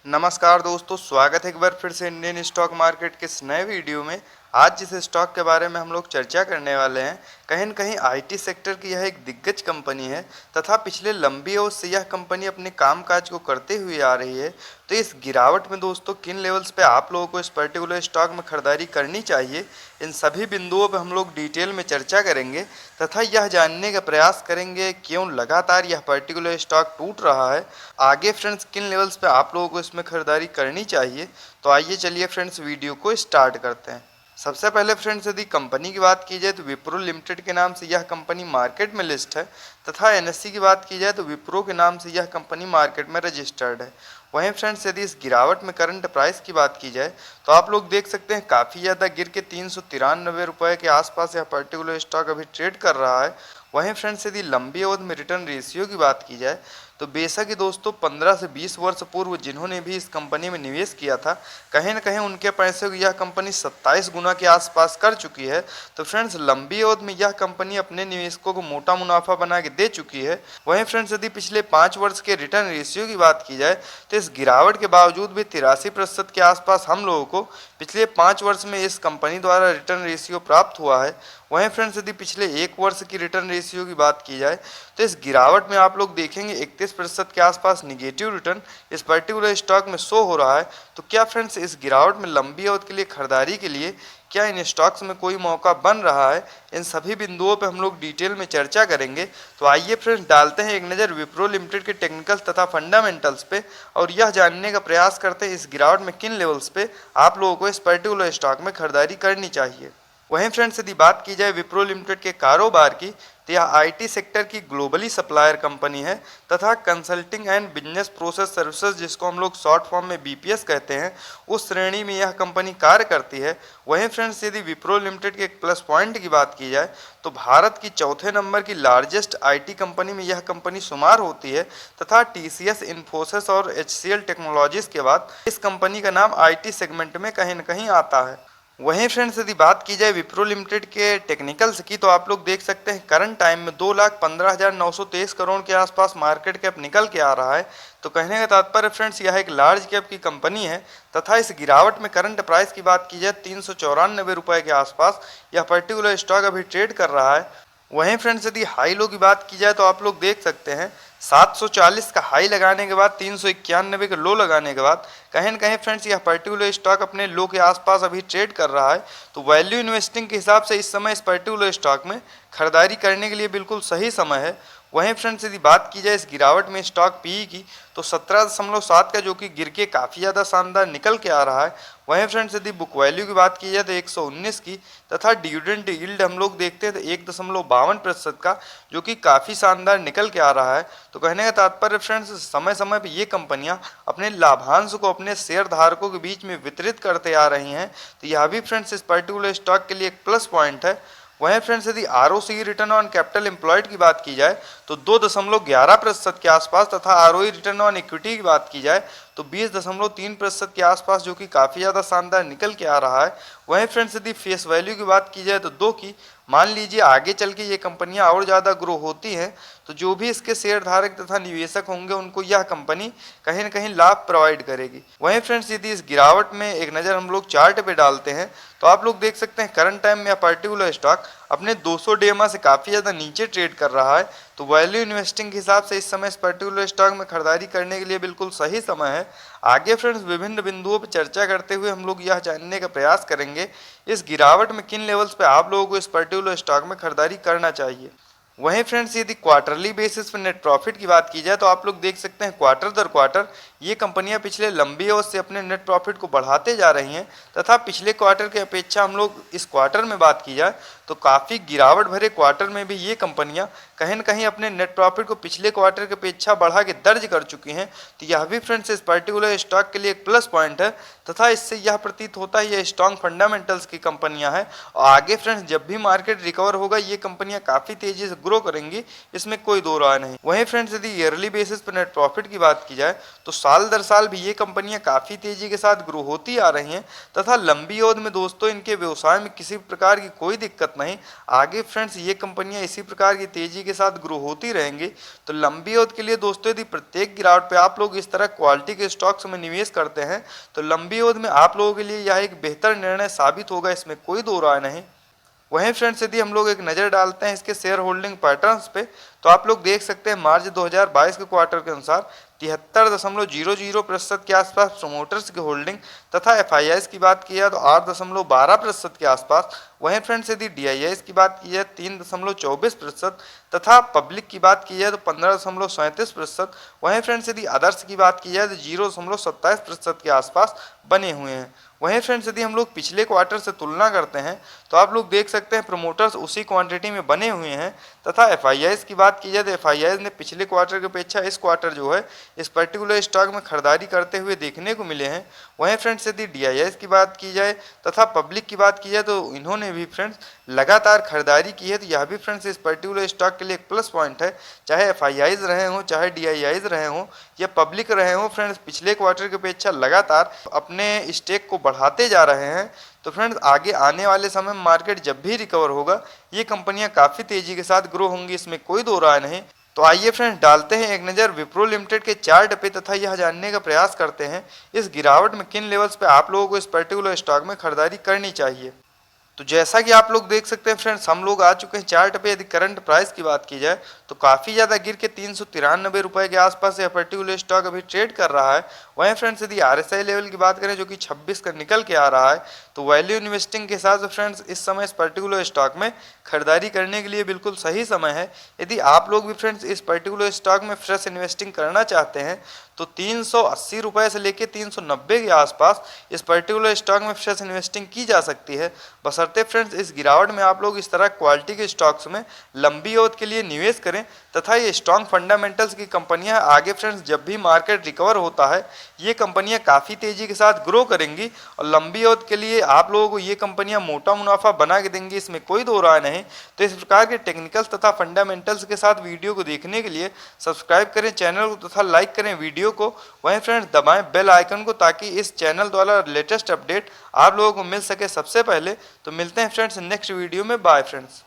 नमस्कार दोस्तों, स्वागत है एक बार फिर से इंडियन स्टॉक मार्केट के इस नए वीडियो में। आज जिस स्टॉक के बारे में हम लोग चर्चा करने वाले हैं, कहीं न कहीं आईटी सेक्टर की यह एक दिग्गज कंपनी है तथा पिछले लंबी अवधि से यह कंपनी अपने कामकाज को करते हुए आ रही है। तो इस गिरावट में दोस्तों किन लेवल्स पे आप लोगों को इस पर्टिकुलर स्टॉक में खरीदारी करनी चाहिए, इन सभी बिंदुओं पर हम लोग डिटेल में चर्चा करेंगे तथा यह जानने का प्रयास करेंगे क्यों लगातार यह पर्टिकुलर स्टॉक टूट रहा है। आगे फ्रेंड्स किन लेवल्स पे आप लोगों को इसमें खरीदारी करनी चाहिए। तो आइए चलिए फ्रेंड्स वीडियो को स्टार्ट करते हैं। सबसे पहले फ्रेंड्स यदि कंपनी की बात की जाए तो विप्रो लिमिटेड के नाम से यह कंपनी मार्केट में लिस्ट है तथा एनएससी की बात की जाए तो विप्रो के नाम से यह कंपनी मार्केट में रजिस्टर्ड है। वहीं फ्रेंड्स यदि इस गिरावट में करंट प्राइस की बात की जाए तो आप लोग देख सकते हैं काफ़ी ज़्यादा गिर के 393 रुपये के आसपास यह पर्टिकुलर स्टॉक अभी ट्रेड कर रहा है। वहीं फ्रेंड्स यदि लंबी अवधि में रिटर्न रेशियो की बात की जाए तो बेशक ही दोस्तों 15 से 20 वर्ष पूर्व जिन्होंने भी इस कंपनी में निवेश किया था, कहीं न कहीं उनके पैसे को यह कंपनी 27 गुना के आसपास कर चुकी है। तो फ्रेंड्स लंबी अवधि में यह कंपनी अपने निवेशकों को मोटा मुनाफा बना के दे चुकी है। वहीं फ्रेंड्स यदि पिछले 5 वर्ष के रिटर्न रेशियो की बात की जाए तो इस गिरावट के बावजूद भी 83% के आसपास हम लोगों को पिछले 5 वर्ष में इस कंपनी द्वारा रिटर्न रेशियो प्राप्त हुआ है। वहीं फ्रेंड्स यदि पिछले 1 वर्ष की रिटर्न रेशियो की बात की जाए तो इस गिरावट में आप लोग देखेंगे 31% के आसपास निगेटिव रिटर्न इस पर्टिकुलर स्टॉक में शो हो रहा है। तो क्या फ्रेंड्स इस गिरावट में लंबी अवधि के लिए खरीदारी के लिए क्या इन स्टॉक्स में कोई मौका बन रहा है, इन सभी बिंदुओं पे हम लोग डिटेल में चर्चा करेंगे। तो आइए फ्रेंड्स डालते हैं एक नज़र विप्रो लिमिटेड के टेक्निकल्स तथा फंडामेंटल्स पे और यह जानने का प्रयास करते हैं इस गिरावट में किन लेवल्स पे आप लोगों को इस पर्टिकुलर स्टॉक में खरीदारी करनी चाहिए। वहीं फ्रेंड्स यदि बात की जाए विप्रो लिमिटेड के कारोबार की तो यह आईटी सेक्टर की ग्लोबली सप्लायर कंपनी है तथा consulting and business process services जिसको हम लोग शॉर्ट फॉर्म में बीपीएस कहते हैं, उस श्रेणी में यह कंपनी कार्य करती है। वहीं फ्रेंड्स यदि विप्रो लिमिटेड के एक प्लस पॉइंट की बात की जाए तो भारत की चौथे नंबर की लार्जेस्ट आईटी कंपनी में यह कंपनी शुमार होती है तथा टीसीएस, इन्फोसिस और एचसीएल टेक्नोलॉजीज के बाद इस कंपनी का नाम आईटी सेगमेंट में कहीं न कहीं आता है। वहीं फ्रेंड्स यदि बात की जाए विप्रो लिमिटेड के टेक्निकल्स की तो आप लोग देख सकते हैं करंट टाइम में 2,15,923 करोड़ के आसपास मार्केट कैप निकल के आ रहा है। तो कहने का तात्पर्य फ्रेंड्स यह एक लार्ज कैप की कंपनी है तथा इस गिरावट में करंट प्राइस की बात की जाए 394 रुपये के आसपास यह पर्टिकुलर स्टॉक अभी ट्रेड कर रहा है। वहीं फ्रेंड्स यदि हाई लो की बात की जाए तो आप लोग देख सकते हैं 740 का हाई लगाने के बाद 391 का लो लगाने के बाद कहीं न कहीं फ्रेंड्स यह पर्टिकुलर स्टॉक अपने लो के आसपास अभी ट्रेड कर रहा है। तो वैल्यू इन्वेस्टिंग के हिसाब से इस समय इस पर्टिकुलर स्टॉक में खरीदारी करने के लिए बिल्कुल सही समय है। वहीं फ्रेंड्स यदि बात की जाए इस गिरावट में स्टॉक पीई की तो 17.7 का जो कि गिर के काफ़ी ज़्यादा शानदार निकल के आ रहा है। वहीं फ्रेंड्स यदि बुक वैल्यू की बात की जाए तो 119 की तथा डिविडेंड यील्ड हम लोग देखते हैं तो 1.52% का जो कि काफ़ी शानदार निकल के आ रहा है। तो कहने का तात्पर्य फ्रेंड्स समय समय पर ये कंपनियां अपने लाभांश को अपने शेयर धारकों के बीच में वितरित करते आ रही हैं। तो यह भी फ्रेंड्स इस पर्टिकुलर स्टॉक के लिए एक प्लस पॉइंट है। वहीं फ्रेंड्स यदि ROC return on capital employed की बात की जाए तो 2.11% के आसपास तथा आरओई रिटर्न ऑन इक्विटी की बात की जाए तो 20.3% के आसपास जो कि काफ़ी ज़्यादा शानदार निकल के आ रहा है। वहीं फ्रेंड्स यदि फेस वैल्यू की बात की जाए तो 2 की, मान लीजिए आगे चल के ये कंपनियां और ज़्यादा ग्रो होती हैं तो जो भी इसके शेयर धारक तथा निवेशक होंगे उनको यह कंपनी कहीं न कहीं लाभ प्रोवाइड करेगी। वहीं फ्रेंड्स यदि इस गिरावट में एक नज़र हम लोग चार्ट पे डालते हैं तो आप लोग देख सकते हैं करंट टाइम में यह पर्टिकुलर स्टॉक अपने 200 डेमा से काफ़ी ज़्यादा नीचे ट्रेड कर रहा है। तो वैल्यू इन्वेस्टिंग के हिसाब से इस समय इस पर्टिकुलर स्टॉक में खरीदारी करने के लिए बिल्कुल सही समय है। आगे फ्रेंड्स विभिन्न बिंदुओं पर चर्चा करते हुए हम लोग यह जानने का प्रयास करेंगे इस गिरावट में किन लेवल्स पे आप लोगों को इस पर्टिकुलर स्टॉक में खरीदारी करना चाहिए। वहीं फ्रेंड्स यदि क्वार्टरली बेसिस पर नेट प्रॉफिट की बात की जाए तो आप लोग देख सकते हैं क्वार्टर दर क्वार्टर ये कंपनियां पिछले लंबी अवधि से अपने नेट प्रॉफिट को बढ़ाते जा रही हैं तथा पिछले क्वार्टर की अपेक्षा हम लोग इस क्वार्टर में बात की जाए तो काफ़ी गिरावट भरे क्वार्टर में भी ये कंपनियां कहीं न कहीं अपने नेट प्रॉफिट को पिछले क्वार्टर की अपेक्षा बढ़ा के दर्ज कर चुकी हैं। तो यह भी फ्रेंड्स इस पर्टिकुलर स्टॉक के लिए एक प्लस पॉइंट है तथा इससे यह प्रतीत होता है ये स्ट्रॉन्ग फंडामेंटल्स की कंपनियां हैं और आगे फ्रेंड्स जब भी मार्केट रिकवर होगा ये कंपनियां काफ़ी तेज़ी से ग्रो करेंगी, इसमें कोई दो राय नहीं। वहीं फ्रेंड्स यदि ईयरली बेसिस पर नेट प्रॉफिट की बात की जाए तो साल दर साल भी ये कंपनियां काफ़ी तेज़ी के साथ ग्रो होती आ रही हैं तथा लंबी अवधि में दोस्तों इनके व्यवसाय में किसी प्रकार की कोई दिक्कत नहीं। आगे फ्रेंड्स ये कंपनियां इसी प्रकार की तेज़ी के साथ ग्रो होती रहेंगी। तो लंबी अवधि के लिए दोस्तों यदि प्रत्येक गिरावट पे आप लोग इस तरह क्वालिटी के स्टॉक्स में निवेश करते हैं तो लंबी अवधि में आप लोगों के लिए यह एक बेहतर निर्णय साबित होगा, इसमें कोई दो राय नहीं। वहीं फ्रेंड्स यदि हम लोग एक नज़र डालते हैं इसके शेयर होल्डिंग पैटर्न्स पे तो आप लोग देख सकते हैं मार्च 2022 के क्वार्टर के अनुसार 73.00% के आसपास प्रमोटर्स की होल्डिंग तथा एफआईआईस की बात की जाए तो 8.12% के आसपास। वहीं फ्रेंड्स यदि डीआईआईस की बात की जाए 3.24% तथा पब्लिक की बात की जाए तो 15.37%। वहीं फ्रेंड्स यदि अदर्स की बात की जाए तो 0.27% के आसपास बने हुए हैं। वहीं फ्रेंड्स यदि हम लोग पिछले क्वार्टर से तुलना करते हैं तो आप लोग देख सकते हैं प्रमोटर्स उसी क्वांटिटी में बने हुए हैं तथा एफआईआईस की बात की जाए तो एफआईआईस ने पिछले क्वार्टर की अपेक्षा इस क्वार्टर जो है इस पर्टिकुलर स्टॉक में खरीदारी करते हुए देखने को मिले हैं। वहीं फ्रेंड्स यदि डीआईआईस की बात की जाए तथा पब्लिक की बात की जाए तो इन्होंने भी फ्रेंड्स लगातार खरीदारी की है। तो यह भी फ्रेंड्स इस पर्टिकुलर स्टॉक के लिए एक प्लस पॉइंट है, चाहे एफआईआईस रहे हों चाहे डीआईआईस रहे हों या पब्लिक रहे हों, फ्रेंड्स पिछले क्वार्टर की अपेक्षा लगातार अपने स्टेक को बढ़ाते जा रहे हैं। तो फ्रेंड्स आगे आने वाले समय में मार्केट जब भी रिकवर होगा ये कंपनियां काफ़ी तेज़ी के साथ ग्रो होंगी, इसमें कोई दो राय नहीं। तो आइए फ्रेंड्स डालते हैं एक नज़र विप्रो लिमिटेड के चार्ट पे तथा यह जानने का प्रयास करते हैं इस गिरावट में किन लेवल्स पे आप लोगों को इस पर्टिकुलर स्टॉक में खरीदारी करनी चाहिए। तो जैसा कि आप लोग देख सकते हैं फ्रेंड्स हम लोग आ चुके हैं चार्ट पे। यदि करंट प्राइस की बात की जाए तो काफ़ी ज़्यादा गिर के 393 रुपये के आसपास यह पर्टिकुलर स्टॉक अभी ट्रेड कर रहा है। वहीं फ्रेंड्स यदि आरएसआई लेवल की बात करें जो कि 26 का निकल के आ रहा है तो वैल्यू इन्वेस्टिंग के हिसाब से फ्रेंड्स इस समय इस पर्टिकुलर स्टॉक में खरीदारी करने के लिए बिल्कुल सही समय है। यदि आप लोग भी फ्रेंड्स इस पर्टिकुलर स्टॉक में फ्रेश इन्वेस्टिंग करना चाहते हैं तो 380 रुपये से लेकर 390 के आसपास इस पर्टिकुलर स्टॉक में फ्रेश इन्वेस्टिंग की जा सकती है। बशर्ते फ्रेंड्स इस गिरावट में आप लोग इस तरह क्वालिटी के स्टॉक्स में लंबी अवधि के लिए निवेश करें तथा ये स्ट्रॉन्ग फंडामेंटल्स की कंपनियां आगे फ्रेंड्स जब भी मार्केट रिकवर होता है ये कंपनियां काफ़ी तेज़ी के साथ ग्रो करेंगी और लंबी अवधि के लिए आप लोगों को ये कंपनियां मोटा मुनाफा बना के देंगी, इसमें कोई दो राय नहीं। तो इस प्रकार के टेक्निकल्स तथा फंडामेंटल्स के साथ वीडियो को देखने के लिए सब्सक्राइब करें चैनल को तथा लाइक करें वीडियो को। वहीं फ्रेंड्स दबाएं बेल आइकन को ताकि इस चैनल द्वारा लेटेस्ट अपडेट आप लोगों को मिल सके सबसे पहले। तो मिलते हैं फ्रेंड्स नेक्स्ट वीडियो में। Bye friends.